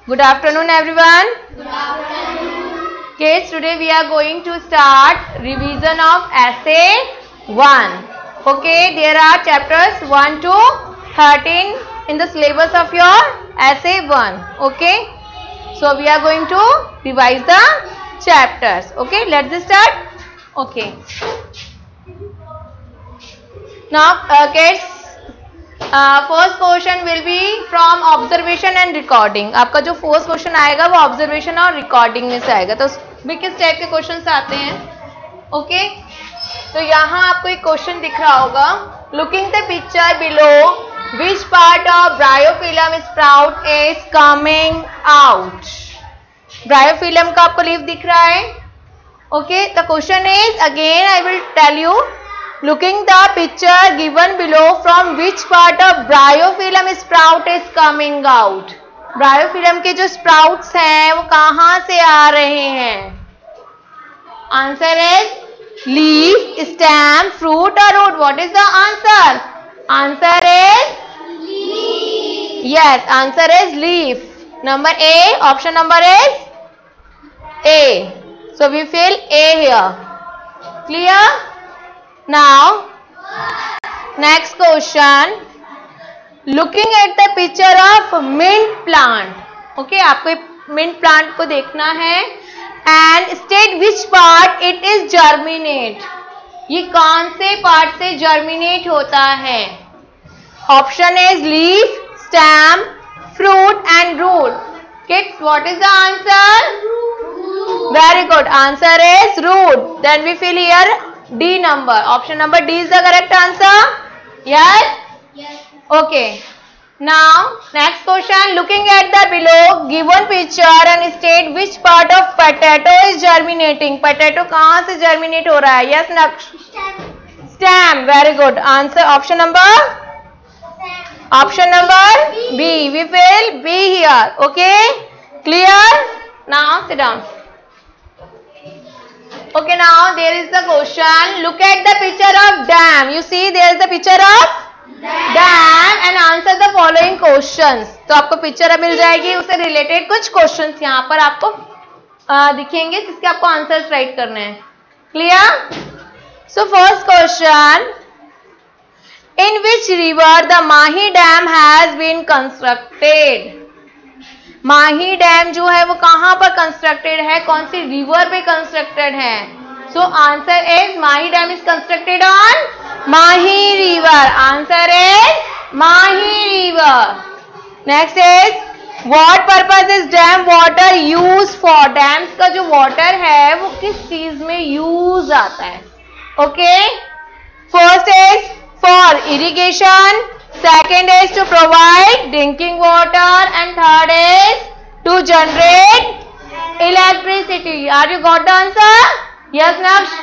Good afternoon, everyone. Good afternoon. Kids, today we are going to start revision of essay 1. Okay, there are chapters 1 to 13 in the syllabus of your essay 1. Okay, so we are going to revise the chapters. Okay, let's start. Okay. Now, kids, first question will be from observation and recording. आपका जो first question आएगा वो observation और recording में से आएगा. तो भी किस टाइप के क्वेश्चन आते हैं? ओके, तो यहाँ आपको एक क्वेश्चन दिख रहा होगा. Looking the picture below, which part of bryophyllum sprout is coming out. Bryophyllum का आपको लीफ दिख रहा है. Okay, the question is again I will tell you. Looking the picture given below, from which part of bryophyllum sprout is coming out? Bryophyllum के जो sprouts हैं वो कहाँ से आ रहे हैं? Answer is leaf, stem, fruit or root. What is the answer? Answer is leaf. Yes, answer is leaf. Number A. Option number is A. So we fill A here. Clear? Now, next question. Looking at the picture of mint plant. Okay, आपको mint plant को देखना है. And state which part it is germinate. ये कौन से part से germinate होता है? Option is leaf, stem, fruit and root. Kids, what is the answer? Root. Very good. Answer is root. Then we fill here D number. Option number D is the correct answer. Yes? Yes. Okay. Now, next question. Looking at the below given picture and state which part of potato is germinating. Potato कहाँ से germinate हो रहा है? Yes, Naksh. Stem. Stem. Very good. Answer option number? Stem. Option number B. We fill B here. Okay? Clear? Now, sit down. Okay, now there is the question. Look at the picture of dam. You see there is the picture of dam and answer the following questions. तो आपको picture अब मिल जाएगी, उससे related कुछ questions यहाँ पर आपको दिखेंगे जिसके आपको आंसर्स राइट करने हैं. Clear? So first question. In which river the Mahi dam has been constructed. Mahi dam जो है वो कहां पर कंस्ट्रक्टेड है? कौन सी रिवर पे कंस्ट्रक्टेड है? So answer is Mahi dam is constructed on Mahi river. Answer is Mahi river. Next is what purpose is damn water use for. Dams का जो वाटर है वो किस चीज में यूज आता है? Okay, first is for irrigation, second is to provide drinking water and third is to generate electricity. Are you got the answer? Yes, Naksh.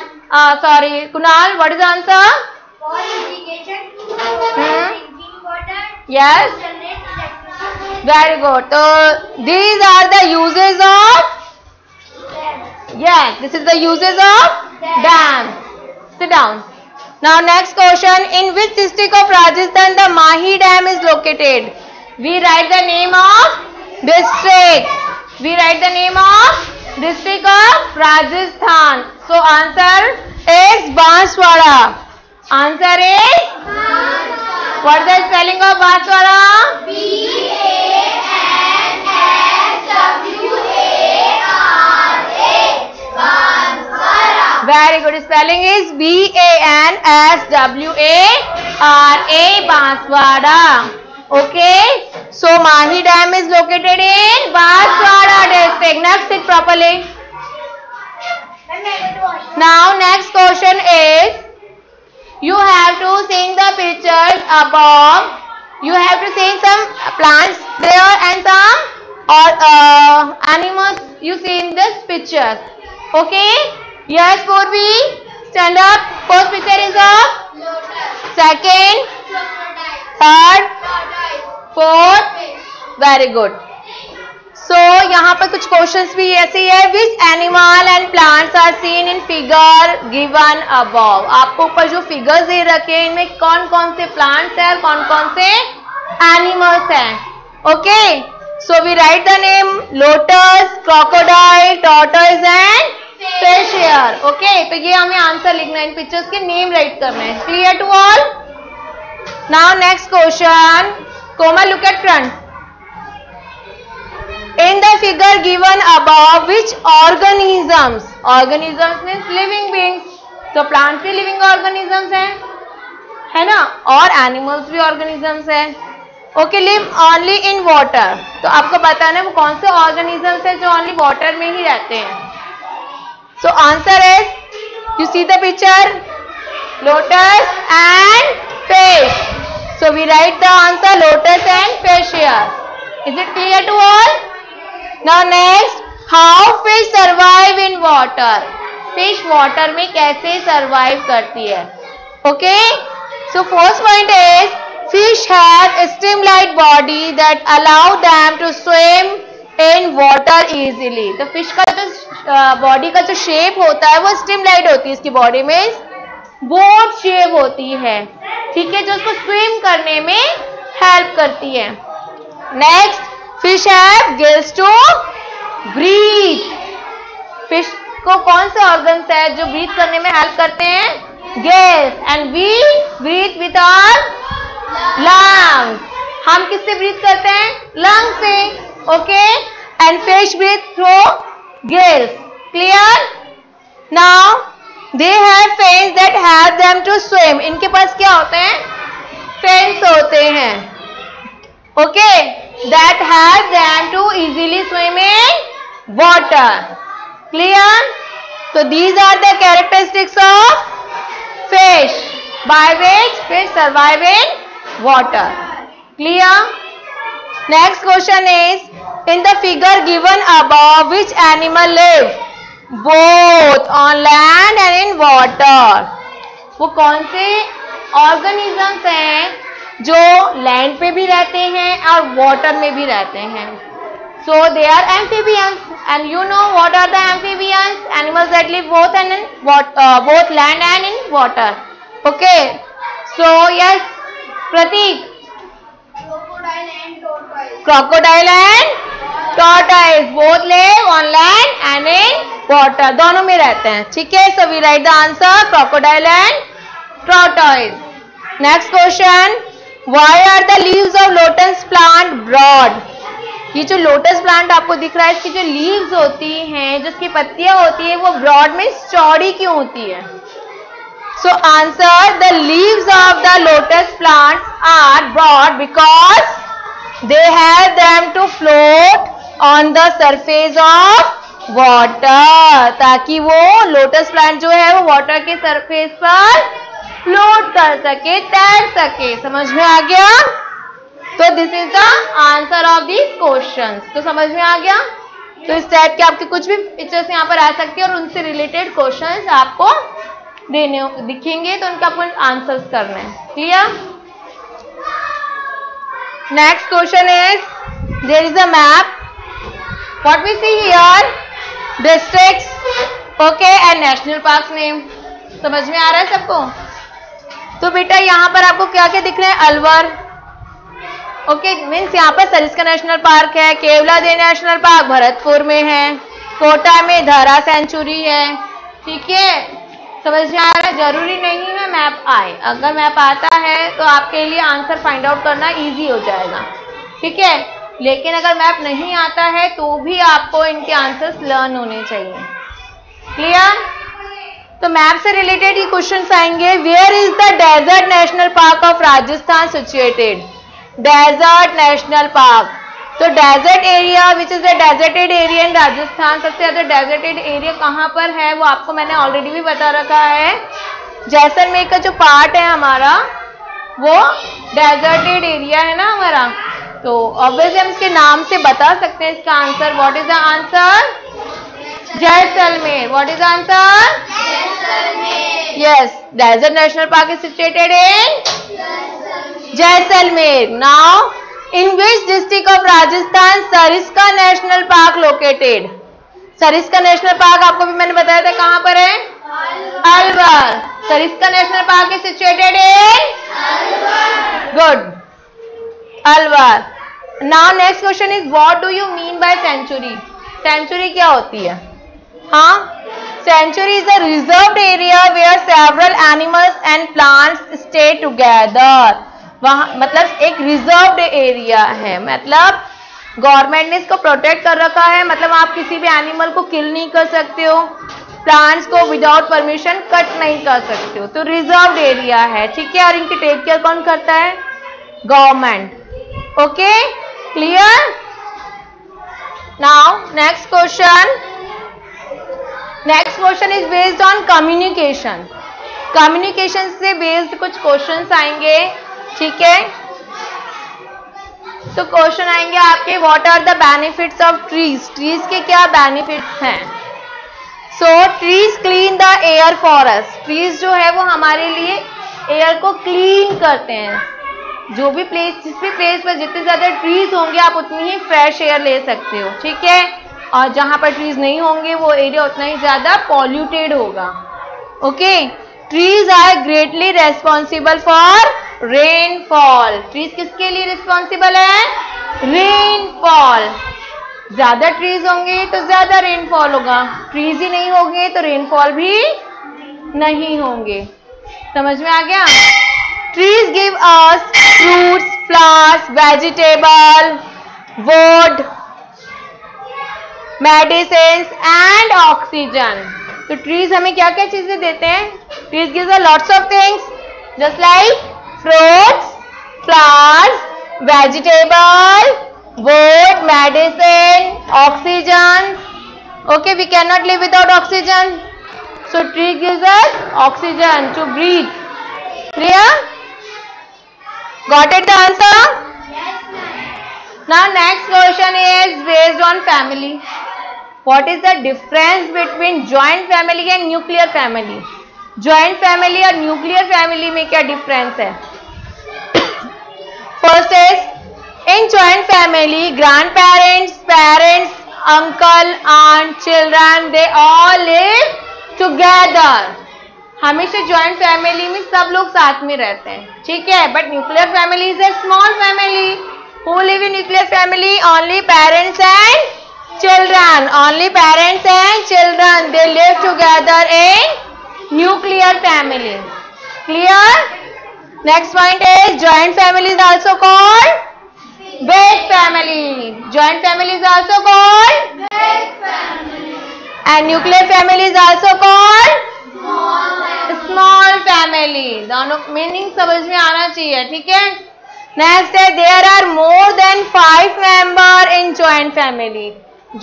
Sorry, Kunal, what is the answer? For irrigation, to provide drinking water. Yes. To generate electricity. Very good. So these are the uses of dam. Yes, this is the uses of dam. Sit down. Now next question. In which district of Rajasthan the Mahi Dam is located? We write the name of district. We write the name of district of Rajasthan. So answer is Banswara. Answer is Banswara. What is the spelling of Banswara? Very good. Spelling is B-A-N-S-W-A-R-A. Banswara. Okay. So Mahi Dam is located in Banswara district. Next, sit properly. Now next question is, you have to sing the pictures above. You have to sing some plants there and some animals you see in this picture. Okay. Yes, Purvi, stand up. First picture is of lotus. Second, third, fourth. Very good. So यहाँ पर कुछ questions भी ऐसे ही है. Which animal and plants are seen in figure given above. आपको ऊपर जो figures दे रखे हैं इनमें कौन कौन से प्लांट्स हैं और कौन कौन से एनिमल्स हैं. Okay, So we write the name lotus, crocodile, tortoise and fish here. Okay, तो ये हमें आंसर लिखना है, इन पिक्चर्स के नेम राइट करना है. Clear to all? Now next question. Komal, look at front. In the figure given above, which organisms means living beings, तो plants भी लिविंग ऑर्गेनिजम्स है ना, और एनिमल्स भी ऑर्गेनिजम्स है. Okay, live only in water, तो आपको बताना है वो कौन से ऑर्गेनिजम्स है जो ओनली वाटर में ही रहते हैं. So answer is, you see the picture, lotus and fish. So we write the answer lotus and fish here. Is it clear to all? Now next, how fish survive in water? Fish water में कैसे survive करती है? Okay, so first point is fish have a stem-like body that allow them to swim in water easily. तो fish का जो body का जो shape होता है वो stem-like होती है, इसकी body में boat shape होती है, ठीक है, जो उसको swim करने में help करती है. Next, fish have gills to breathe. Fish को कौन से ऑर्गन्स है जो ब्रीथ करने में हेल्प करते हैं? Gills. And we breathe with our lungs. हम किससे ब्रीथ करते हैं? लंग से. Okay, and fish breathe through gills. Clear? Now they have fins that help them to swim. इनके पास क्या होते हैं? fins होते हैं. Okay, that help them to easily swim in water. Clear? So these are the characteristics of fish by which fish survive in water. Clear? Next question is, in the figure given above, which animal live both on land and in water? वो कौन से organisms हैं जो land पे भी रहते हैं और वाटर में भी रहते हैं? So they are amphibians, and you know what are the amphibians? Animals that live both and in both land and in water. Okay, so yes, Pratik. Crocodile and tortoise both live on land and in water. दोनों में रहते हैं, ठीक है. So we write the answer crocodile and tortoise. Next question. Why are the leaves of lotus plant broad? ये जो lotus plant आपको दिख रहा है, इसकी जो लीव्स होती हैं, जो इसकी पत्तियां होती है, वो ब्रॉड में चौड़ी क्यों होती है? So answer, the leaves of the lotus plants are broad because they have them to float on the surface of water, ताकि वो लोटस प्लांट जो है वो वाटर के सरफेस पर फ्लोट कर सके, तैर सके. समझ में आ गया? तो this is the answer of this question. तो समझ में आ गया? तो इस टाइप के आपके कुछ भी पिक्चर्स यहाँ पर आ सकती है और उनसे रिलेटेड क्वेश्चंस आपको दिखेंगे, तो उनका अपन आंसर्स करना है. Clear? Next question is, there is a map. What we see here, districts, okay, and national parks name. समझ में आ रहा है सबको? तो बेटा यहाँ पर आपको क्या क्या दिख रहे हैं? अलवर, ओके, मीन्स यहाँ पर सरिस्का नेशनल पार्क है, केवलादेव नेशनल पार्क भरतपुर में है, कोटा में धरा सेंचुरी है. ठीक है, समझ में आ रहा है? जरूरी नहीं है मैप आए, अगर मैप आता है तो आपके लिए आंसर फाइंड आउट करना इजी हो जाएगा. ठीक है, लेकिन अगर मैप नहीं आता है तो भी आपको इनके आंसर्स लर्न होने चाहिए. क्लियर? तो मैप से रिलेटेड ही क्वेश्चंस आएंगे. Where is the desert national park of Rajasthan situated? Desert national park, तो desert area which is the deserted area in Rajasthan. सबसे ज्यादा डेजर्टेड एरिया कहाँ पर है वो आपको मैंने ऑलरेडी भी बता रखा है. जैसलमेर का जो पार्ट है हमारा वो डेजर्टेड एरिया है ना हमारा, तो ऑब्वियसली हम इसके नाम से बता सकते हैं इसका answer. What is the answer? Jaisalmer. What is the answer? Yes, desert national park is situated in Jaisalmer. Now in which district of Rajasthan Sariska national park located? Sariska national park आपको भी मैंने बताया था कहां पर है? Alwar. Sariska national park is situated in good Alwar. Now next question is what do you mean by sanctuary? Sanctuary क्या होती है? हाँ, sanctuary is a reserved area where several animals and plants stay together. वहाँ मतलब एक रिजर्व्ड एरिया है, मतलब government ने इसको प्रोटेक्ट कर रखा है, मतलब आप किसी भी एनिमल को किल नहीं कर सकते हो, प्लांट्स को विदाउट परमिशन कट नहीं कर सकते हो, तो रिजर्व्ड एरिया है, ठीक है। और इनकी टेक केयर कौन करता है? Government. Okay, clear? Now next question is based on communication. Communication से बेस्ड कुछ क्वेश्चंस आएंगे, ठीक है। तो क्वेश्चन आएंगे आपके, what are the benefits of trees? Trees के क्या बेनिफिट्स हैं? So trees clean the air for us. Trees जो है वो हमारे लिए एयर को क्लीन करते हैं। जो भी प्लेस, जिस भी प्लेस पर जितने ज्यादा ट्रीज होंगे आप उतनी ही फ्रेश एयर ले सकते हो, ठीक है। और जहां पर ट्रीज नहीं होंगे वो एरिया उतना ही ज्यादा पॉल्यूटेड होगा। Okay, trees are greatly responsible for rainfall. Trees किसके लिए रिस्पॉन्सिबल है? रेनफॉल। ज्यादा ट्रीज होंगे तो ज्यादा रेनफॉल होगा, ट्रीज ही नहीं होंगे तो रेनफॉल भी नहीं होंगे। समझ में आ गया? Trees give us fruits, flowers, vegetable, would, medicines and oxygen. तो ट्रीज हमें क्या क्या चीजें देते हैं? Trees gives us lots of things just like fruits, flowers, vegetable, wood, medicine, oxygen. Okay, we cannot live without oxygen. So tree gives us oxygen to breathe. Clear? Got it the answer? Yes, ma'am. Now next question is based on family. What is the difference between joint family and nuclear family? Joint family और nuclear family में क्या difference है? First is, in joint family, grandparents, parents, uncle, aunt, children, they all live together. हमेशा joint family में सब लोग साथ में रहते हैं, ठीक है। But nuclear family is a small family. Who live in nuclear family? Only parents and children. Only parents and children. They live together in nuclear family. Clear? Next point is, joint family is also called big family. Joint family is also called big family. And nuclear family is also called small family. दोनों meaning समझ में आना चाहिए, ठीक है। Next है, there are more than 5 member in joint family.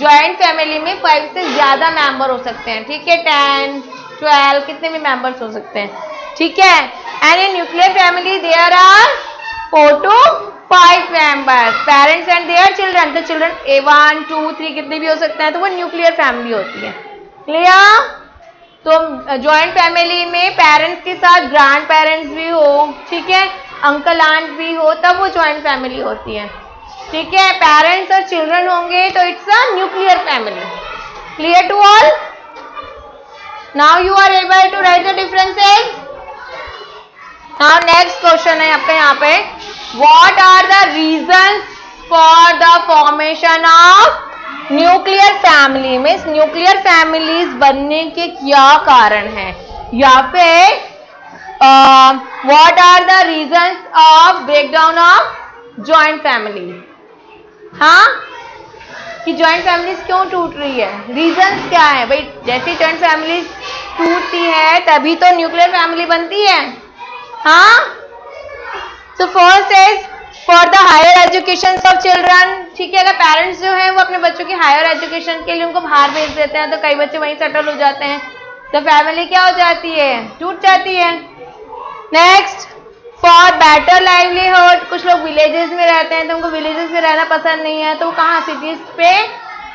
Joint family में 5 से ज्यादा मेंबर हो सकते हैं, ठीक है। 10, 12 कितने भी मेंबर्स हो सकते हैं, ठीक है। And in nuclear family there are 4 to 5 members, parents and their children. तो चिल्ड्रन 1, 2, 3 कितने भी हो सकते हैं, तो वो न्यूक्लियर फैमिली होती है। क्लियर? तो जॉइंट फैमिली में पेरेंट्स के साथ ग्रैंड पेरेंट्स भी हो, ठीक है, अंकल आंट भी हो, तब वो जॉइंट फैमिली होती है, ठीक है। पेरेंट्स और चिल्ड्रन होंगे तो it's a nuclear family. Clear to all? Now you are able to write the differences. Now next question है आपका यहाँ पे, what are the reasons for the formation of nuclear family. Means nuclear families बनने के क्या कारण है, या फिर what are the reasons of breakdown of joint family. हाँ, कि जॉइंट फैमिलीज क्यों टूट रही है, रीजंस क्या है भाई। जैसे जॉइंट फैमिलीज टूटती है तभी तो न्यूक्लियर फैमिली बनती है। हाँ, तो first is for the higher education of children, ठीक है। अगर पेरेंट्स जो है वो अपने बच्चों की हायर एजुकेशन के लिए उनको बाहर भेज देते हैं तो कई बच्चे वहीं सेटल हो जाते हैं, तो फैमिली क्या हो जाती है, टूट जाती है। नेक्स्ट, फॉर बेटर लाइवलीहुड, कुछ लोग विलेजेस में रहते हैं तो उनको विलेजेस में रहना पसंद नहीं है, तो वो कहाँ सिटीज पे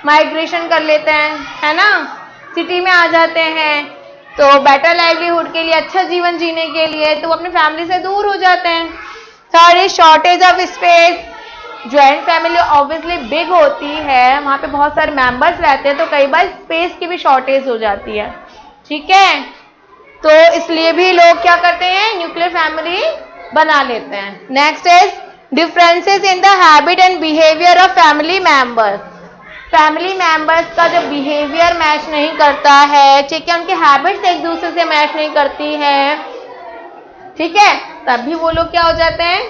माइग्रेशन कर लेते हैं, है ना, सिटी में आ जाते हैं। तो बेटर लाइवलीहुड के लिए, अच्छा जीवन जीने के लिए, तो वो अपनी फैमिली से दूर हो जाते हैं। Third is shortage of space. Joint family obviously big होती है, वहाँ पे बहुत सारे मेंबर्स रहते हैं, तो कई बार स्पेस की भी शॉर्टेज हो जाती है, ठीक है। तो इसलिए भी लोग क्या करते हैं, न्यूक्लियर फैमिली बना लेते हैं। Next is differences in the habit and behaviour of family members, family members का जो बिहेवियर मैच नहीं करता है, ठीक है, उनके हैबिट्स एक दूसरे से मैच नहीं करती है, ठीक है, तभी वो लोग क्या हो जाते हैं,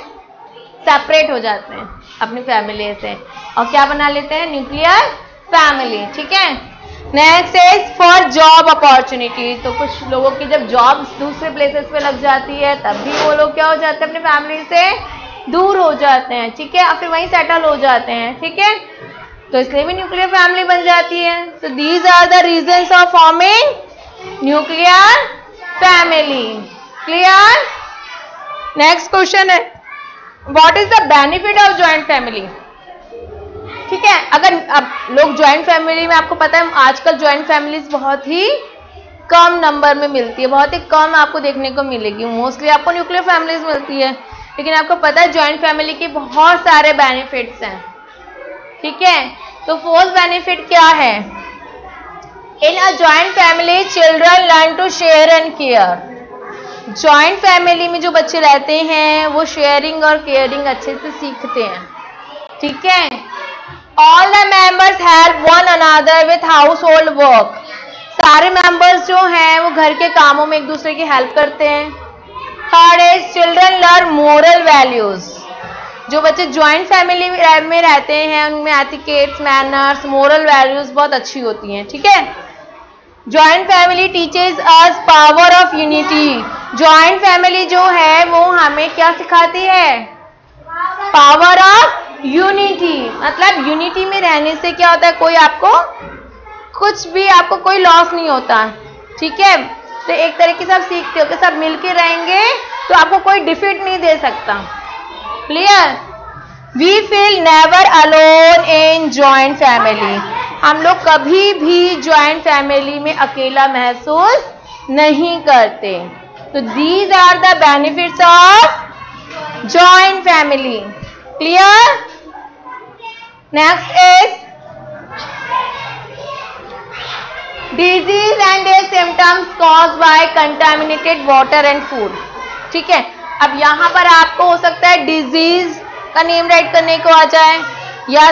सेपरेट हो जाते हैं अपनी फैमिली से और क्या बना लेते हैं, न्यूक्लियर फैमिली, ठीक है। Next is for job opportunity, तो कुछ लोगों की जब जॉब दूसरे प्लेसेस पे लग जाती है तब भी वो लोग क्या हो जाते हैं, अपनी फैमिली से दूर हो जाते हैं, ठीक है, और फिर वहीं सेटल हो जाते हैं, ठीक है, तो इसलिए भी न्यूक्लियर फैमिली बन जाती है। तो these are the reasons of forming nuclear family. Clear? Next question है what is the benefit of joint family. ठीक है, अगर अब लोग ज्वाइंट फैमिली में, आपको पता है आजकल ज्वाइंट फैमिलीज बहुत ही कम नंबर में मिलती है, बहुत ही कम आपको देखने को मिलेगी, मोस्टली आपको न्यूक्लियर फैमिलीज मिलती है, लेकिन आपको पता है ज्वाइंट फैमिली के बहुत सारे बेनिफिट्स हैं, ठीक है। तो फोर्थ बेनिफिट क्या है, in a joint family children learn to share and care. Joint family में जो बच्चे रहते हैं वो शेयरिंग और केयरिंग अच्छे से सीखते हैं, ठीक है। All the members help one another with house hold work, सारे मेंबर्स जो हैं वो घर के कामों में एक दूसरे की हेल्प करते हैं। Third is children learn moral values, जो बच्चे ज्वाइंट फैमिली में रहते हैं उनमें एथिकेट्स, मैनर्स, मोरल वैल्यूज बहुत अच्छी होती हैं, ठीक है। Joint family teaches us power of unity, joint family जो है वो हमें क्या सिखाती है, पावर ऑफ यूनिटी, मतलब यूनिटी में रहने से क्या होता है, कोई आपको कुछ भी, आपको कोई लॉस नहीं होता, ठीक है। तो एक तरीके से आप सीखते हो कि सब मिलके रहेंगे तो आपको कोई डिफीट नहीं दे सकता। Clear? We feel never alone in joint family, हम लोग कभी भी ज्वाइंट फैमिली में अकेला महसूस नहीं करते। तो these are the benefits of joint family. Clear? Next is disease and their symptoms caused by contaminated water and food. ठीक है, अब यहां पर आपको हो सकता है डिजीज का नेम राइट करने को आ जाए, या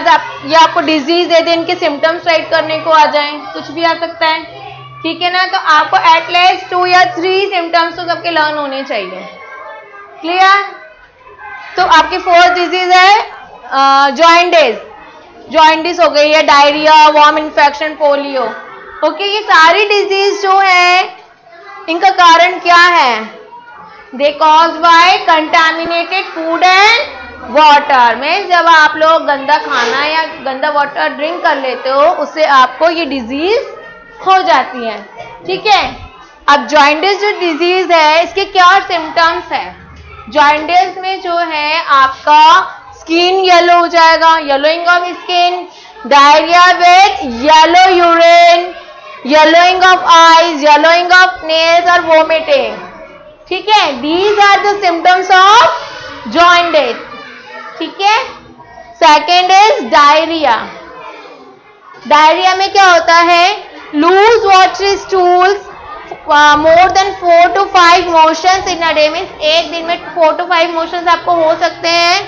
आपको डिजीज दे दे, इनके सिम्टम्स राइट करने को आ जाए, कुछ भी आ सकता है, ठीक है ना। तो आपको एटलीस्ट 2 या 3 सिम्टम्स तो सबके लर्न होने चाहिए। क्लियर? तो आपकी फोर्थ डिजीज है जॉइंडिस, जॉइंडिस हो गई है, diarrhoea, worm infection, polio. Okay, ये सारी डिजीज जो है इनका कारण क्या है, they cause by contaminated food and water. में जब आप लोग गंदा खाना या गंदा वाटर ड्रिंक कर लेते हो उससे आपको ये डिजीज हो जाती है, ठीक है। अब जॉइंडिस जो डिजीज है इसके क्या सिम्टम्स है, जॉइंडिस में जो है आपका स्किन येलो हो जाएगा, yellowing of skin, diarrhoea with yellow urine, yellowing of eyes, yellowing of nails और वोमिटिंग, ठीक है। These are the symptoms of jaundice, ठीक है। Second is diarrhoea. डायरिया में क्या होता है, loose watery stools, more than 4 to 5 motions in a day, means एक दिन में 4 to 5 मोशंस आपको हो सकते हैं,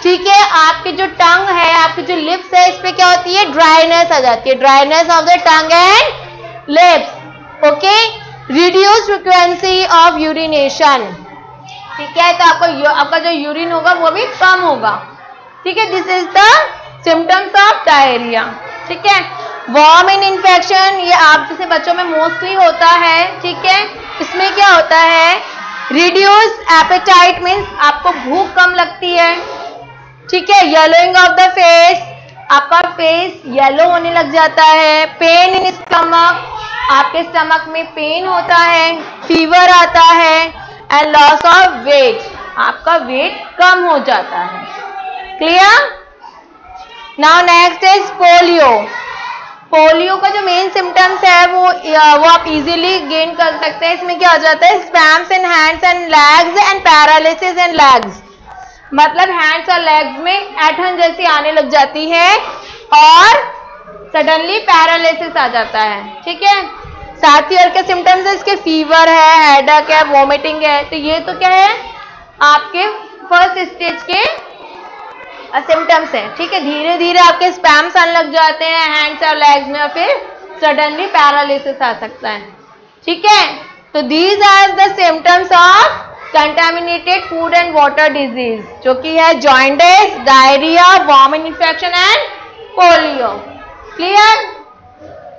ठीक है। आपकी जो टंग है, आपकी जो लिप्स है, इस पे क्या होती है, ड्राइनेस आ जाती है, dryness of the tongue and lips. Okay, reduce frequency of urination, ठीक है, तो आपका जो यूरिन होगा वो भी कम होगा, ठीक है। This is the symptoms of diarrhoea, ठीक है। वॉर्म इन इन्फेक्शन, ये आप जैसे बच्चों में मोस्टली होता है, ठीक है। इसमें क्या होता है, रिड्यूस एपेटाइट, मीन्स आपको भूख कम लगती है, ठीक है। येलोइंग ऑफ द फेस, आपका फेस येलो होने लग जाता है। पेन इन स्टमक, आपके स्टमक में पेन होता है, फीवर आता है, एंड लॉस ऑफ वेट, आपका वेट कम हो जाता है। Clear? Now next is polio. Polio का जो मेन सिम्टम्स है वो आप इजीली गेन कर सकते हैं। इसमें क्या हो जाता है, spams in hands and legs and paralysis in legs, मतलब हैंड्स और लेग्स में ऐंठन जैसी आने लग जाती है और सडनली पैरालिसिस आ जाता है, ठीक है। साथ ही और के सिम्टम्स है इसके, फीवर है, हेडेक है, वोमिटिंग है। तो ये तो क्या है, आपके फर्स्ट स्टेज के सिम्टम्स है, ठीक है। धीरे धीरे आपके स्पैम्स आने लग जाते हैं हैंड्स और लेग्स में, और फिर सडनली पैरालिसिस आ सकता है, ठीक है। तो these are the symptoms of contaminated food and water disease, जो कि है jaundice, diarrhoea, vomit infection and polio. Clear?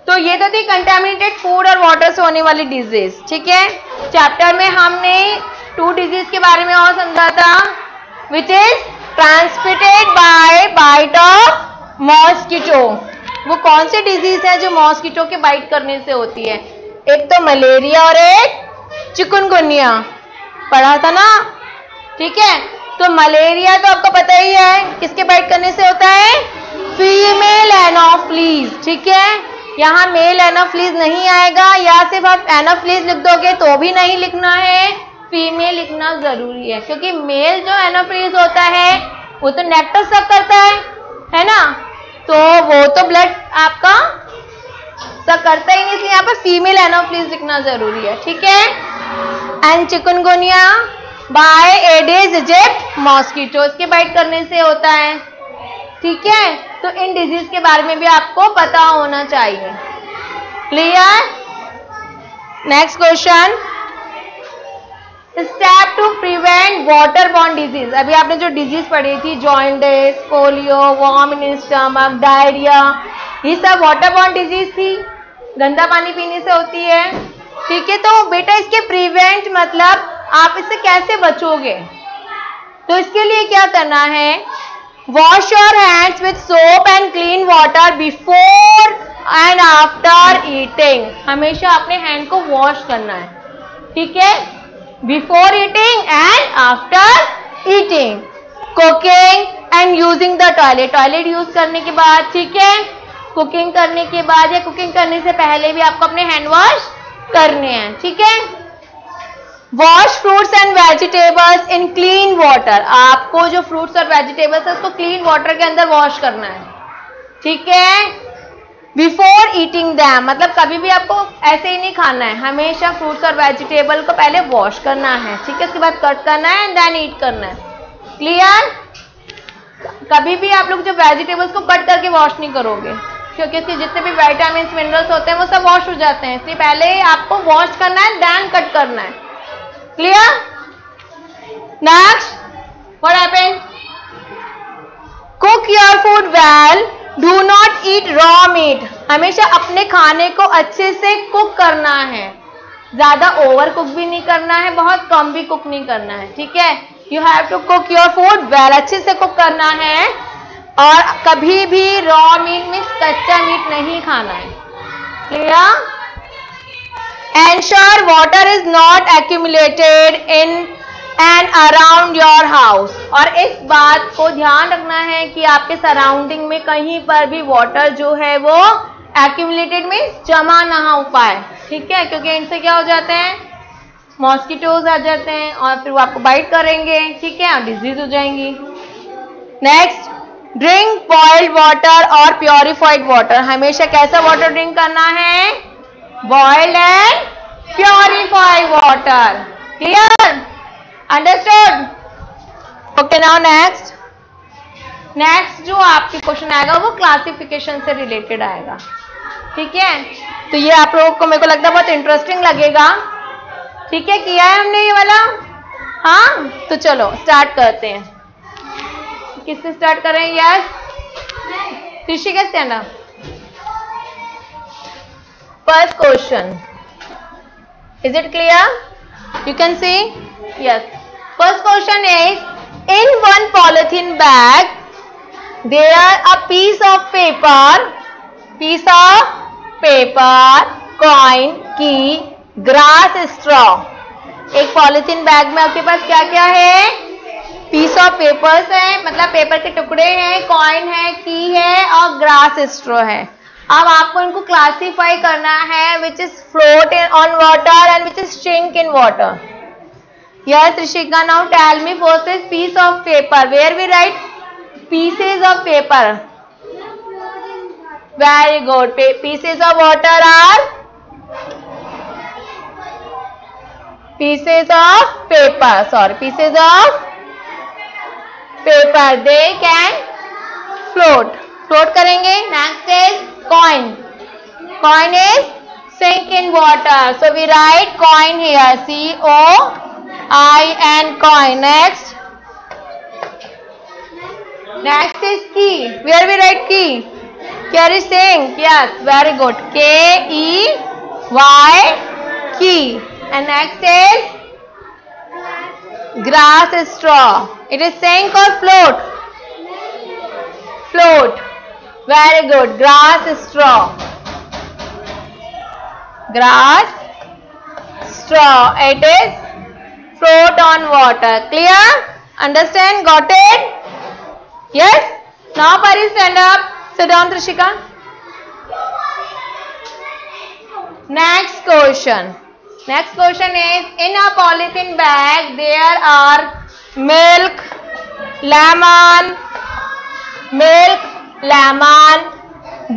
तो ये तो थी कंटामिनेटेड फूड और वाटर से होने वाली डिजीज, ठीक है। चैप्टर में हमने 2 डिजीज के बारे में और समझा था, which is transmitted by bite of mosquito. वो कौन सी डिजीज है जो मॉस्किटो के बाइट करने से होती है? एक तो मलेरिया और एक चिकनगुनिया, पढ़ा था ना, ठीक है। तो मलेरिया तो आपको पता ही है किसके बाइट करने से होता है, फीमेल एनोफ्लीज, ठीक है। यहाँ मेल एनोफ्लीज नहीं आएगा, या सिर्फ आप एनोफ्लीज लिख दोगे तो भी नहीं लिखना है, फीमेल लिखना जरूरी है, क्योंकि मेल जो एनोफ्लीज होता है वो तो नेक्टर सक करता है ना, तो वो तो ब्लड आपका सक करता ही नहीं, इसलिए यहाँ पर फीमेल एनोफ्लीज लिखना जरूरी है, ठीक है। And chikungunya by aedes aegypti mosquito, इसके बाइट करने से होता है, ठीक है। तो इन डिजीज के बारे में भी आपको पता होना चाहिए। Clear? Next question, step to prevent water borne disease. अभी आपने जो डिजीज पढ़ी थी, jaundice, polio, vomit in stomach, diarrhoea, ये सब वाटर बॉर्न डिजीज थी, गंदा पानी पीने से होती है, ठीक है। तो बेटा इसके प्रिवेंट मतलब आप इससे कैसे बचोगे? तो इसके लिए क्या करना है, wash your hands with soap and clean water before and after eating. हमेशा अपने हैंड को वॉश करना है, ठीक है, before eating and after eating. Cooking and using the toilet, toilet use करने के बाद, ठीक है, कुकिंग करने के बाद या कुकिंग करने से पहले भी आपको अपने हैंड वॉश करने हैं, ठीक है। Wash fruits and vegetables in clean water, आपको जो फ्रूट्स और वेजिटेबल्स है उसको क्लीन वाटर के अंदर वॉश करना है, ठीक है। बिफोर ईटिंग दैम, मतलब कभी भी आपको ऐसे ही नहीं खाना है, हमेशा फ्रूट्स और वेजिटेबल को पहले वॉश करना है, ठीक है, उसके बाद कट करना है एंड देन ईट करना है। क्लियर? कभी भी आप लोग जो वेजिटेबल्स को कट करके वॉश नहीं करोगे, क्योंकि इसके जितने भी विटामिन मिनरल्स होते हैं वो सब वॉश हो जाते हैं, इसलिए पहले आपको वॉश करना है देन कट करना है। Clear? Next, what happened? Cook your food well, do not eat raw meat. हमेशा अपने खाने को अच्छे से कुक करना है, ज्यादा ओवर कुक भी नहीं करना है, बहुत कम भी कुक नहीं करना है, ठीक है। You have to cook your food well, अच्छे से कुक करना है, और कभी भी रॉ मीट मीन्स कच्चा मीट नहीं खाना है। Clear? Ensure water is not accumulated in and around your house, और इस बात को ध्यान रखना है कि आपके सराउंडिंग में कहीं पर भी वाटर जो है वो accumulated में जमा ना हो पाए, ठीक है, क्योंकि इनसे क्या हो जाते हैं, मॉस्किटोज आ जाते हैं और फिर वो आपको बाइट करेंगे, ठीक है, और डिजीज हो जाएंगी। नेक्स्ट, ड्रिंक बॉइल्ड वाटर और प्योरिफाइड वाटर। हमेशा कैसा वाटर ड्रिंक करना है, boiled and purified water. Clear? Understood? Okay, now next जो आपके क्वेश्चन आएगा वो क्लासिफिकेशन से रिलेटेड आएगा, ठीक है। तो ये आप लोगों को मेरे को लगता है बहुत इंटरेस्टिंग लगेगा, ठीक है। किया है हमने ये वाला, हाँ, तो चलो स्टार्ट करते हैं। किससे स्टार्ट करें? Yes, Rishika stand up. First question, is it clear? You can see? Yes. First question is, in one polythene bag there are a piece of paper, coin, key, grass straw. एक polythene bag में आपके पास क्या क्या है, piece of papers है, मतलब paper के टुकड़े हैं, कॉइन है, की है और ग्रास स्ट्रॉ है। अब आपको इनको क्लासिफाई करना है, which is float on water and which is sink in water. Yes Rishika, now tell me first is piece of paper, where we write pieces of paper. Very good, pieces of water are pieces of paper, sorry, pieces of paper, they can float. Float करेंगे. Next is coin. Coin is sink in water. So we write coin here. C-O-I-N coin. Next. Next is key. Where we write key? Carry sink. Yes, very good. K-E-Y key. And next is grass straw. It is sink or float? Float. Very good. Grass straw. Grass straw. It is float on water. Clear? Understand? Got it? Yes? Now Pari, stand up. Sit down, Trishika. Next question. Next question is, in a polythene bag there are milk, lemon,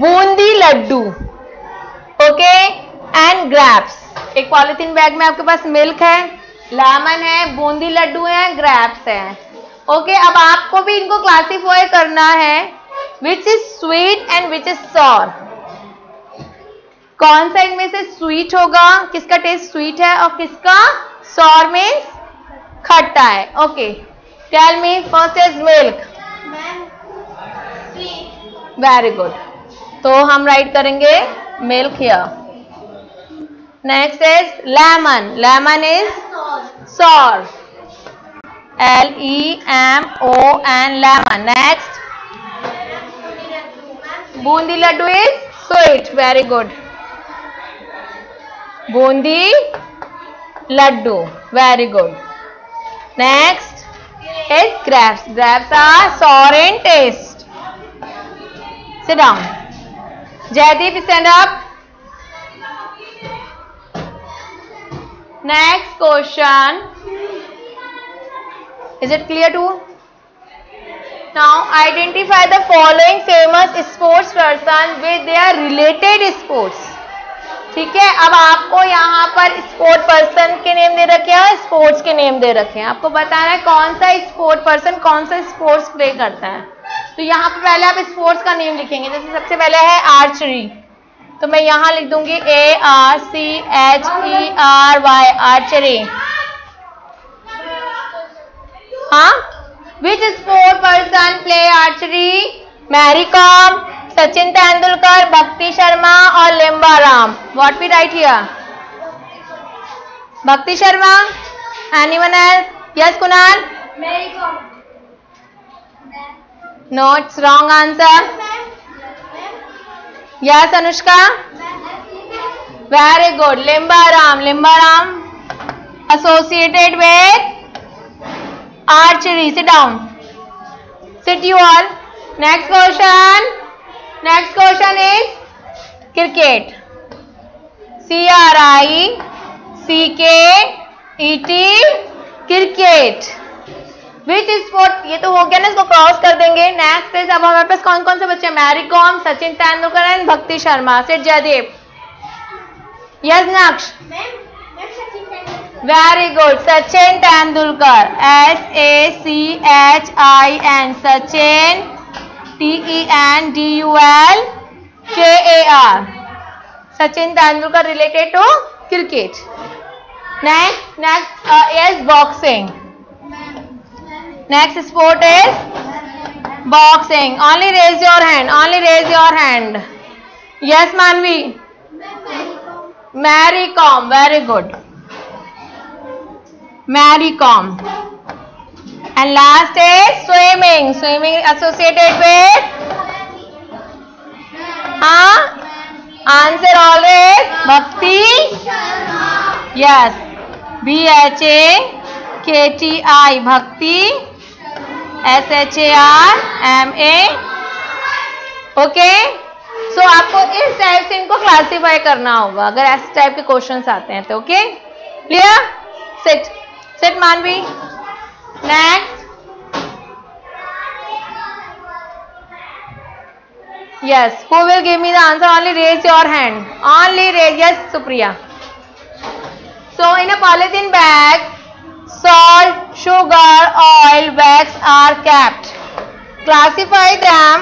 boondi laddoo, okay, and grapes. एक polythene bag में आपके पास milk है, lemon है, बूंदी लड्डू है, grapes है. Okay, अब आपको भी इनको क्लासीफाई करना है. Which is sweet and which is sour. कौन सा इनमें से स्वीट होगा, किसका टेस्ट स्वीट है और किसका सॉर मीन्स खट्टा है. Okay, tell me. First is milk. Very good. तो हम राइट करेंगे milk here. Next is lemon. Lemon is sour. L-E-M-O-N lemon. Next boondi laddoo is sweet. Very good. Boondi laddoo. Very good. Next is grapes. Grapes are sour in taste. Sit down. Jaideep, stand up. Next question. Is it clear to? Now identify the following famous sports person with their related sports. ठीक है, अब आपको यहाँ पर sport person के name दे रखे हैं, sports के नेम दे रखे हैं. आपको बताना है कौन सा स्पोर्ट पर्सन कौन सा स्पोर्ट्स प्ले करता है. तो यहाँ पर पहले आप स्पोर्ट्स का नेम लिखेंगे. जैसे सबसे पहले है आर्चरी, तो मैं यहाँ लिख दूंगी ARCHERY, आर्चरी. हाँ, which sport person play archery? Mary Kom, Sachin Tendulkar, Bhakti Sharma और Limbaram. What we write here? Bhakti Sharma. Anyone else? Yes Kunal. No, it's wrong answer. Yes Anushka. Very good. Limbaram. Limbaram associated with archery. Sit down. Sit you all. Next question. Next question is cricket. CRICKET cricket. Which sport? ये तो हो गया ना, इसको cross कर देंगे. Next is, अब हमारे पास कौन कौन से बच्चे? Mary Kom, Sachin Tendulkar and Bhakti Sharma. Sit Jaidev. Yes Naksh. Very good. Sachin Tendulkar. SACHIN Sachin. TENDULKAR. Sachin Tendulkar related to cricket. Next is boxing. Next sport is boxing. Only raise your hand. Only raise your hand. Yes, Manvi. Mary Kom. Very good. Mary Kom. And last is swimming. Swimming associated with answer always Bhakti. Yes. BHAKTI Bhakti. SHARMA. Okay. So आपको इस type से इनको classify करना होगा अगर ऐसे type के questions आते हैं तो. Okay, clear? सिट. सिट मानवी. Next. Yes, who will give me the answer? Only raise your hand. Only raise. Yes, Supriya. So in a polythene bag, salt, sugar, oil, wax are kept. Classify them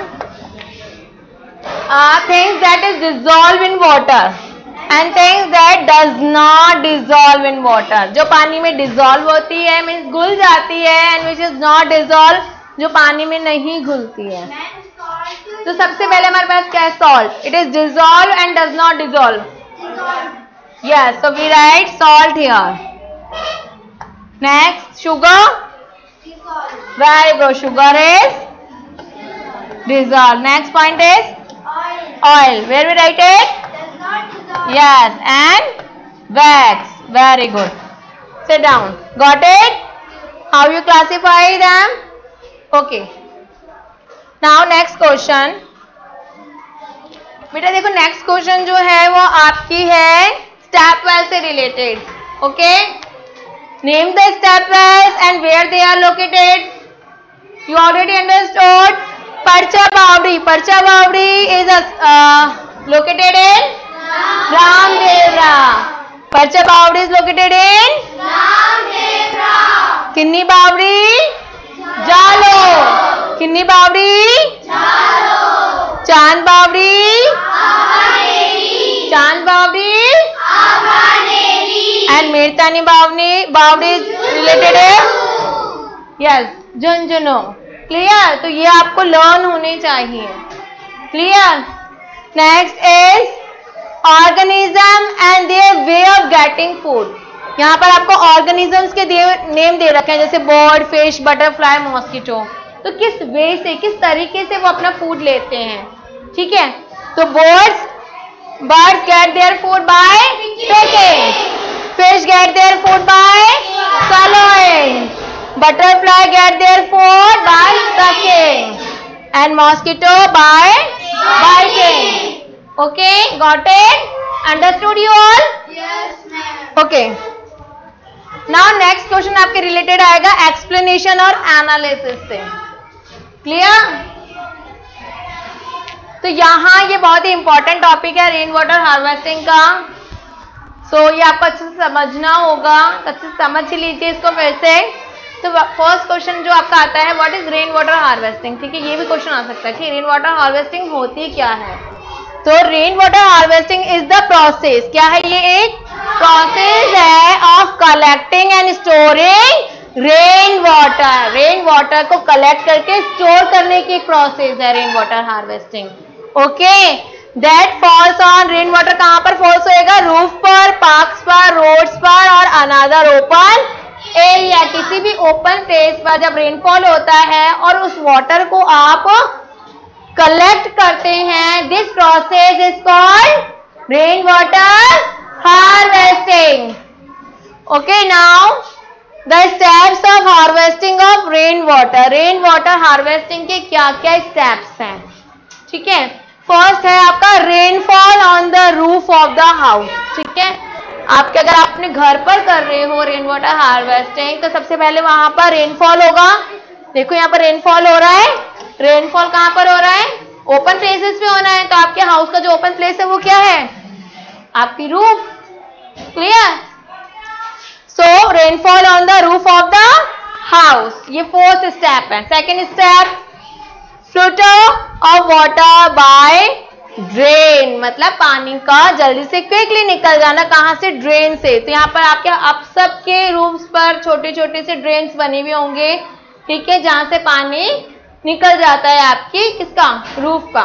things that is dissolved in water and things that does not dissolve in water. जो पानी में dissolve होती है means घुल जाती है and which is not dissolve, जो पानी में नहीं घुलती है. तो सबसे पहले हमारे पास क्या है? Salt. It is dissolve and does not dissolve. Yes, so we write salt here. Next, sugar. Very good. Sugar is dissolve. Next point is oil. Where we write it? Yes, and wax. Very good. Sit down. Got it? How you classify them? Okay. Now next question. बेटा देखो next question जो है वो आपकी है step well से रिलेटेड. Okay, name the step wells and where they are located. You already understood. Parcha Bavdi. Parcha Bavdi is located in Ramdevra. Parcha Bavdi is located in Ramdevra. Kinni Bavdi? Jalo. Kinni Bavdi? Jalo. Chand Bavdi? Abhaneri. Chand Bavdi? Abhaneri. And Mirtani Bavdi is related in? Yes, Junjuno. Clear. तो ये आपको learn होने चाहिए. Clear. Next is organism and their way of getting food. यहाँ पर आपको organisms के name दे रखे हैं जैसे बर्ड, फिश, बटरफ्लाई, मॉस्किटो. तो किस वे से, किस तरीके से वो अपना फूड लेते हैं. ठीक है. तो birds get their food by picking, fish get their food by swallowing, butterfly get their food by sucking and mosquito by biting. Okay, got it? Understood you all? Yes ma'am. Okay. Now next question आपके related आएगा explanation और analysis से. Clear? तो यहाँ ये बहुत ही important topic है rain water harvesting का. ये आपको अच्छे से समझना होगा. अच्छे से समझ ही लीजिए इसको फिर से. तो फर्स्ट क्वेश्चन जो आपका आता है what is rain water harvesting. ठीक है, ये भी क्वेश्चन आ सकता है कि रेन वाटर हार्वेस्टिंग होती क्या है. तो rain water harvesting is the process. क्या है ये? एक प्रोसेस है of collecting and storing rain water. Rain water को कलेक्ट करके स्टोर करने की एक प्रोसेस है rain water harvesting. Okay, that falls on. Rain water कहाँ पर फॉल्स होएगा? रूफ पर, पार्क्स पर, रोड्स पर और अनदर ओपन एरिया. किसी भी ओपन प्लेस पर जब रेनफॉल होता है और उस वाटर को आप कलेक्ट करते हैं, this process is called rain water harvesting. Okay, now the steps of harvesting of rain water. Rain water harvesting के क्या क्या स्टेप्स हैं. ठीक है, फर्स्ट है आपका rainfall on the roof of the house. ठीक है, आपके अगर आप अपने घर पर कर रहे हो रेन वाटर हार्वेस्टिंग तो सबसे पहले वहां पर रेनफॉल होगा. देखो यहाँ पर रेनफॉल हो रहा है. रेनफॉल कहाँ पर हो रहा है? ओपन प्लेसेस पे होना है. तो आपके हाउस का जो ओपन प्लेस है वो क्या है? आपकी roof. Clear. So rainfall on the roof of the house. ये फोर्थ स्टेप है. Second step, flow of water bye drain. मतलब पानी का जल्दी से क्विकली निकल जाना. कहां से? ड्रेन से. तो यहाँ पर आपके आप सबके रूम्स पर छोटे छोटे से ड्रेन्स बने हुए होंगे. ठीक है, जहां से पानी निकल जाता है आपकी किसका? रूफ का.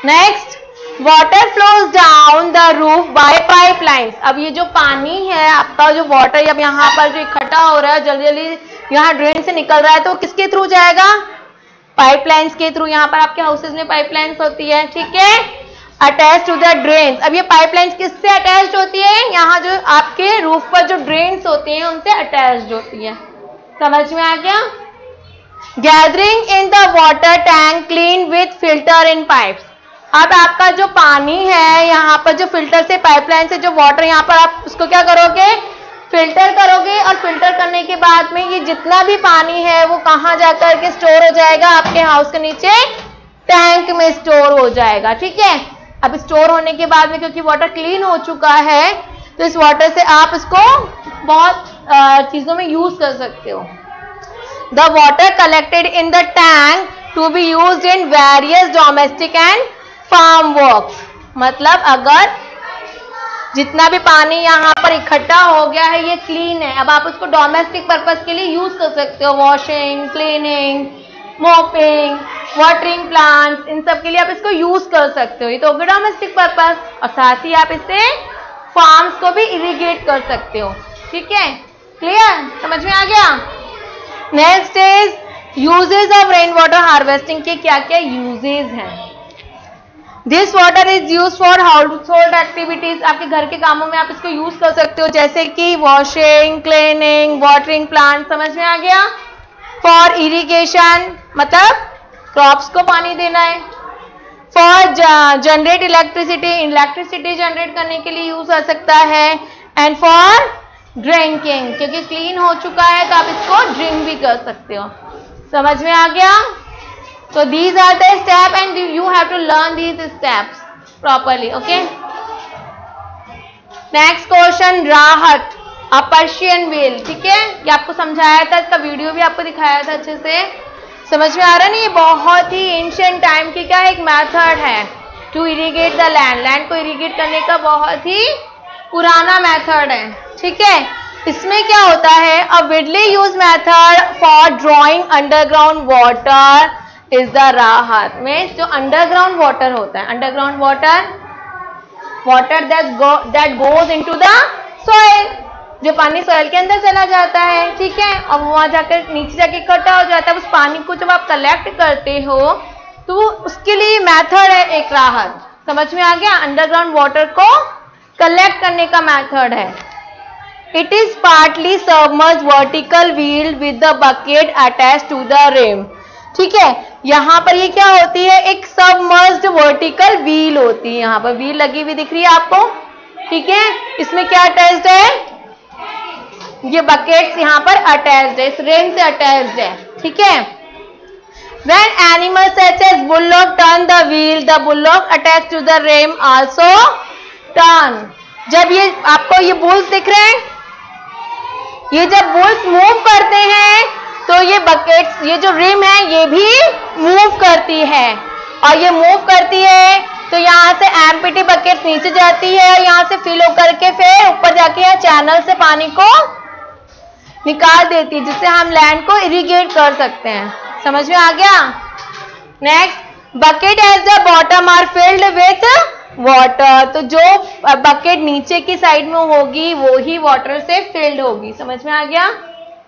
Next, water flows down the roof by pipelines. अब ये जो पानी है आपका, जो वाटर अब यहाँ पर जो इकट्ठा हो रहा है जल्दी जल्दी यहाँ ड्रेन से निकल रहा है, तो किसके थ्रू जाएगा? पाइपलाइंस के थ्रू. यहाँ पर आपके हाउसेज में पाइपलाइंस होती है. ठीक है, अटैच टू द ड्रेन्स. अब ये पाइपलाइंस किससे अटैच होती है? यहाँ जो आपके रूफ पर जो ड्रेन्स होती हैं उनसे अटैच होती है. समझ में आ गया? Gathering in the water tank clean with filter in pipes. अब आपका जो पानी है यहाँ पर जो फिल्टर से, पाइपलाइन से जो वाटर यहाँ पर आप उसको क्या करोगे? फिल्टर करोगे. और फिल्टर करने के बाद में ये जितना भी पानी है वो कहाँ जाकर के स्टोर हो जाएगा? आपके हाउस के नीचे टैंक में स्टोर हो जाएगा. ठीक है, अब स्टोर होने के बाद में क्योंकि वाटर क्लीन हो चुका है तो इस वाटर से आप इसको बहुत चीजों में यूज कर सकते हो. The water collected in the tank to be used in various domestic and farm works, मतलब अगर जितना भी पानी यहाँ पर इकट्ठा हो गया है ये क्लीन है, अब आप उसको डोमेस्टिक पर्पस के लिए यूज कर सकते हो, washing, cleaning, mopping, watering plants, इन सब के लिए आप इसको यूज कर सकते हो। ये तो हो गया डोमेस्टिक पर्पस, और साथ ही आप इससे फार्म्स को भी इरिगेट कर सकते हो। ठीक है, क्लियर, समझ में आ गया। Next is usage of rain water harvesting के क्या क्या यूजेज हैं। This water is use for house hold activities, आपके घर के कामों में आप इसको यूज कर सकते हो, जैसे कि वॉशिंग, क्लीनिंग, वाटरिंग प्लांट, समझ में आ गया। फॉर इरिगेशन, मतलब क्रॉप्स को पानी देना है। फॉर जनरेट इलेक्ट्रिसिटी जनरेट करने के लिए यूज हो सकता है। एंड फॉर ड्रिंकिंग, क्योंकि क्लीन हो चुका है तो आप इसको ड्रिंक भी कर सकते हो। समझ में आ गया। So these are the steps and you have to learn these steps properly. Okay. Next question, राहत, a Persian whale. ठीक है, ये आपको समझाया था, इसका वीडियो भी आपको दिखाया था अच्छे से, समझ में आ रहा नहीं। ये बहुत ही एंशिएंट टाइम की क्या एक मेथड है to irrigate the land, land को इरिगेट करने का बहुत ही पुराना मेथड है। ठीक है, इसमें क्या होता है, a widely use method for drawing underground water is the rahat. में जो अंडरग्राउंड वाटर होता है, underground water that goes into the soil, जो पानी सॉइल के अंदर चला जाता है। ठीक है, और वहां जाकर नीचे जाके इकट्ठा हो जाता है। उस पानी को जब आप कलेक्ट करते हो तो उसके लिए मेथड है एक राहत। समझ में आ गया, अंडरग्राउंड वाटर को कलेक्ट करने का मेथड है। It is partly submerge vertical wheel with the bucket attach to the rim. ठीक है, यहाँ पर ये क्या होती है, एक सबमर्ज्ड वर्टिकल व्हील होती है। यहाँ पर व्हील लगी हुई दिख रही है आपको। ठीक है, इसमें क्या अटैच्ड है, ये बकेट्स यहाँ पर अटैच्ड है, इस रिम से अटैच्ड है। ठीक है, when animals such as bullock turn the wheel, the bullock attached to the rim also turn। जब ये आपको ये बुल्स दिख रहे हैं, ये जब बुल्स मूव करते हैं तो ये बकेट्स, ये जो रिम है ये भी मूव करती है, और ये मूव करती है तो यहाँ से एम्प्टी बकेट नीचे जाती है, यहाँ से फिल होकर के फिर ऊपर जाके यहाँ चैनल से पानी को निकाल देती है, जिससे हम लैंड को इरिगेट कर सकते हैं। समझ में आ गया। Next, bucket as the bottom are filled with water, तो जो बकेट नीचे की साइड में होगी वो ही वाटर से फिल्ड होगी। समझ में आ गया।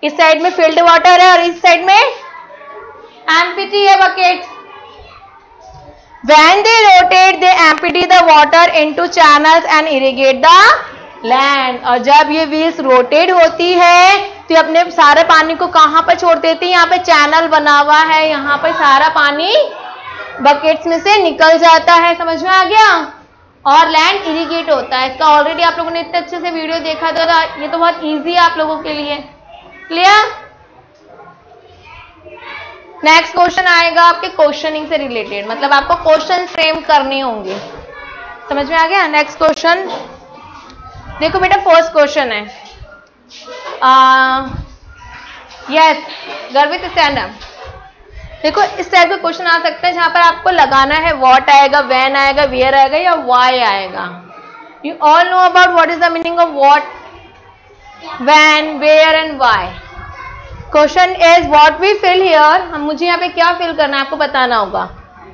इस साइड में फिल्ड वाटर है और इस साइड में एम्प्टी है bucket. When they rotate, they empty the water into channels and irrigate the land। और जब ये व्हील्स रोटेट होती है तो ये अपने सारे पानी को कहाँ पर छोड़ देती है, यहाँ पे चैनल बना हुआ है, यहाँ पर सारा पानी बकेट्स में से निकल जाता है। समझ में आ गया, और लैंड इरिगेट होता है। इसका ऑलरेडी आप लोगों ने इतने अच्छे से वीडियो देखा था, ये तो बहुत ईजी है आप लोगों के लिए। क्लियर। नेक्स्ट क्वेश्चन आएगा आपके क्वेश्चनिंग से रिलेटेड, मतलब आपको क्वेश्चन फ्रेम करने होंगे। समझ में आ गया। नेक्स्ट क्वेश्चन देखो बेटा, फर्स्ट क्वेश्चन है, यस गर्वित स्टैंड अप। देखो इस टाइप का क्वेश्चन आ सकता है जहां पर आपको लगाना है व्हाट आएगा, व्हेन आएगा, वेयर आएगा या व्हाई आएगा। You all know about what is the meaning of what, when, where and why। Question is what we fill here, हम मुझे यहाँ पे क्या फिल करना है आपको बताना होगा।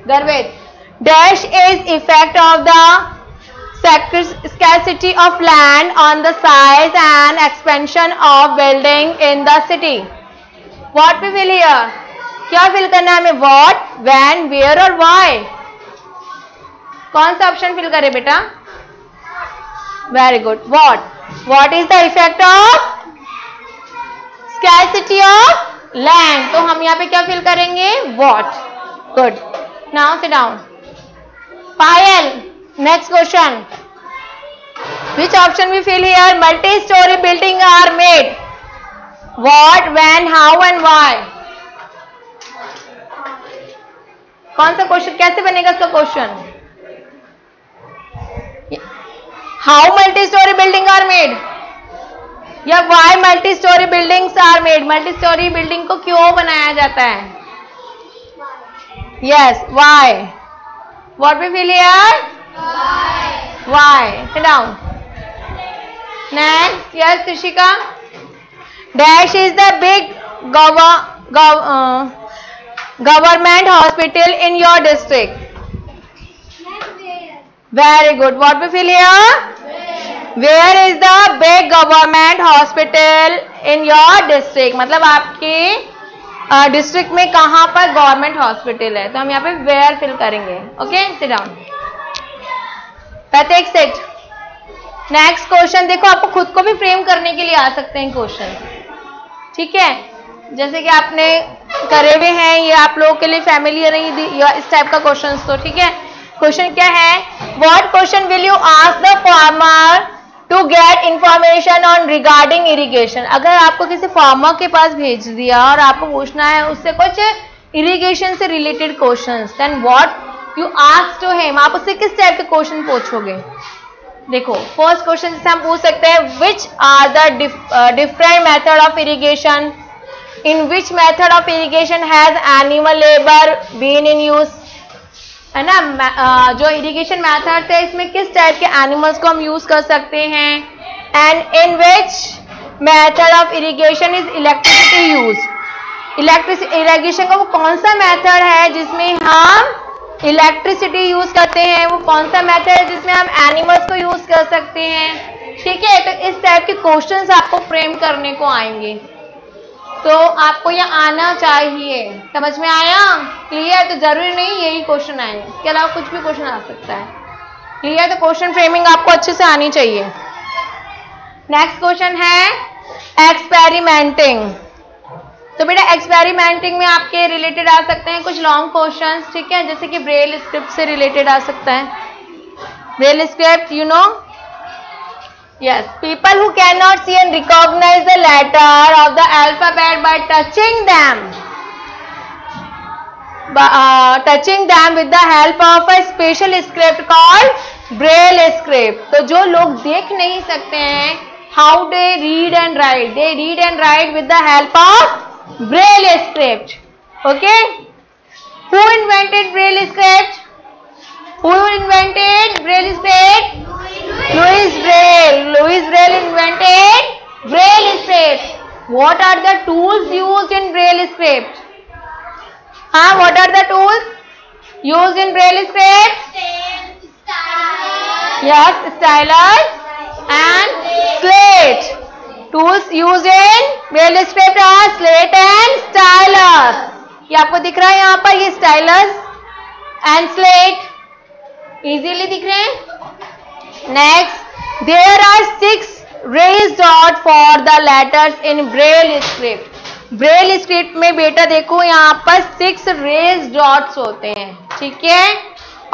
गर्वित, dash is effect of the scarcity of land on the size and expansion of building in the city। What we fill here, क्या फिल करना है हमें, what, when, where और why। कौन सा ऑप्शन फिल करे बेटा, very good, what। What is the effect of scarcity of land, तो हम यहाँ पे क्या फिल करेंगे, what। Good, now sit down। Payal, next question, which option we fill here, multi-story building are made, what, when, how and why। कौन सा question, कैसे बनेगा इसका question, how multi storey building are made या why multi storey buildings are made. Multi storey building को क्यों बनाया जाता है, yes why. What we fill here? Y. Sit down. Next, yes, Trishika. Dash is the big government hospital in your district. Very good. What we fill here? Where is the big government hospital in your district? मतलब आपके district में कहाँ पर government hospital है, तो हम यहाँ पे वेयर फिल करेंगे. Okay, sit down. प्रत्येक सेट. नेक्स्ट क्वेश्चन देखो, आपको खुद को भी फ्रेम करने के लिए आ सकते हैं क्वेश्चन. ठीक है, जैसे कि आपने करे हुए हैं, ये आप लोगों के लिए फैमिलियर है इस टाइप का क्वेश्चन. तो ठीक है, क्वेश्चन क्या है? What question will you ask the farmer to get information on regarding irrigation. अगर आपको किसी फार्मर के पास भेज दिया और आपको पूछना है उससे कुछ इरिगेशन से related questions, then what you ask to him, आप उससे किस टाइप के क्वेश्चन पूछोगे? देखो, फर्स्ट क्वेश्चन जैसे हम पूछ सकते हैं, which are the different method of irrigation, in which method of irrigation has animal labour been in use, है ना. जो इरिगेशन मेथड है इसमें किस टाइप के एनिमल्स को हम यूज कर सकते हैं. And in which method of irrigation is electricity use. Irrigation का वो कौन सा मेथड है जिसमें हम इलेक्ट्रिसिटी यूज करते हैं, वो कौन सा मेथड है जिसमें हम एनिमल्स को यूज कर सकते हैं. ठीक है, तो इस टाइप के क्वेश्चंस आपको फ्रेम करने को आएंगे, तो आपको ये आना चाहिए. समझ में आया? क्लियर? तो जरूरी नहीं यही क्वेश्चन आए, इसके अलावा कुछ भी क्वेश्चन आ सकता है. क्लियर? तो क्वेश्चन फ्रेमिंग आपको अच्छे से आनी चाहिए. नेक्स्ट क्वेश्चन है एक्सपेरिमेंटिंग. तो बेटा एक्सपेरिमेंटिंग में आपके रिलेटेड आ सकते हैं कुछ लॉन्ग क्वेश्चंस. ठीक है, जैसे कि ब्रेल स्क्रिप्ट से रिलेटेड आ सकता है. Braille script, you know. Yes, people who cannot see and recognize the letter of the alphabet by touching them with the help of a special script called Braille script. तो जो लोग देख नहीं सकते हैं, how they read and write? They read and write with the help of Braille script. Okay? Who invented Braille script? Who invented Braille script? Louis Braille. Louis Braille invented Braille script. What are the tools used in Braille script? What are the tools used in Braille script? Yes, stylus and slate. Tools used in Braille script are slate and stylus. ये आपको दिख रहा है यहाँ पर, ये stylus and slate easily दिख रहे हैं. Next, there are 6 raised dots for the letters in Braille script. Braille script में बेटा देखो यहाँ पर 6 raised dots होते हैं. ठीक है,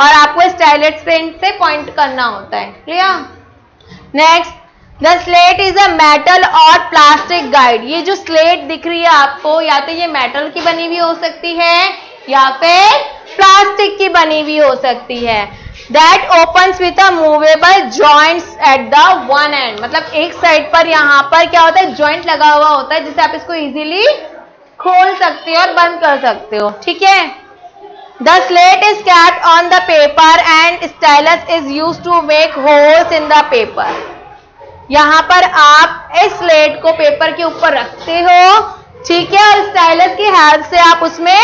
और आपको स्टाइलस पेन से पॉइंट करना होता है. Clear? Next, the slate is a metal और प्लास्टिक गाइड. ये जो स्लेट दिख रही है आपको, या तो ये मेटल की बनी हुई हो सकती है या फिर प्लास्टिक की बनी हुई हो सकती है. That opens with a movable joints at the one end. मतलब एक साइड पर यहाँ पर क्या होता है, जॉइंट लगा हुआ होता है, जिससे आप इसको इजीली खोल सकते हो और बंद कर सकते हो. ठीक है. The slate is kept on the paper and stylus is used to make holes in the paper. यहाँ पर आप इस स्लेट को पेपर के ऊपर रखते हो. ठीक है, और स्टाइलस की हेल्प से आप उसमें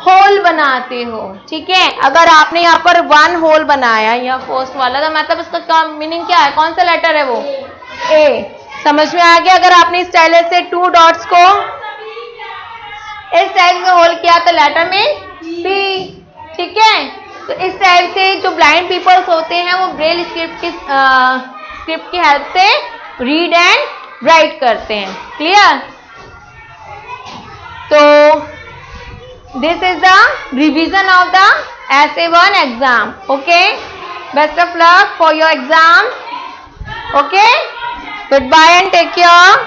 होल बनाते हो. ठीक है, अगर आपने यहाँ पर 1 होल बनाया या फर्स्ट वाला, तो मतलब इसका मीनिंग क्या है, कौन सा लेटर है वो? ए. समझ में आ गया? अगर आपने स्टाइलस से 2 डॉट्स को इस टाइप में होल किया तो लेटर में बी. ठीक है, तो इस टाइप से जो ब्लाइंड पीपल्स होते हैं वो ब्रेल स्क्रिप्ट की हेल्प से रीड एंड राइट करते हैं. क्लियर? तो this is the revision of the SA1 exam. Okay, best of luck for your exam. Okay, goodbye and take care.